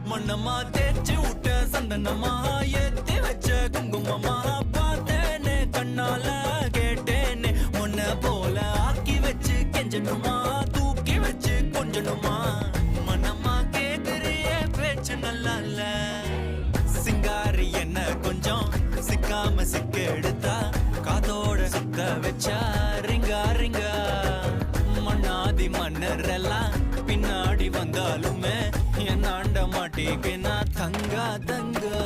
மண்ணம்மா தேய்ச்சி விட்ட சந்தனமா ஏத்தி வச்ச குங்குமமா பார்த்தேனே கண்ணால கேட்டேனே உன்ன போல ஆக்கி வச்சு கெஞ்சணுமா தூக்கி வச்சு கொஞ்சணுமா மனமா கேக்குறிய பேச்சு நல்லா இல்ல சிங்காரி என்ன கொஞ்சம் சிக்காம சிக்க எடுத்தா காதோட சுத்த வச்சா ரிங்கா ரிங்கா மண்ணாதி மன்னர் எல்லாம் பின்னாடி வந்தாலுமே என் ஆண்ட மாட்டேங்க நான் தங்கா தங்கா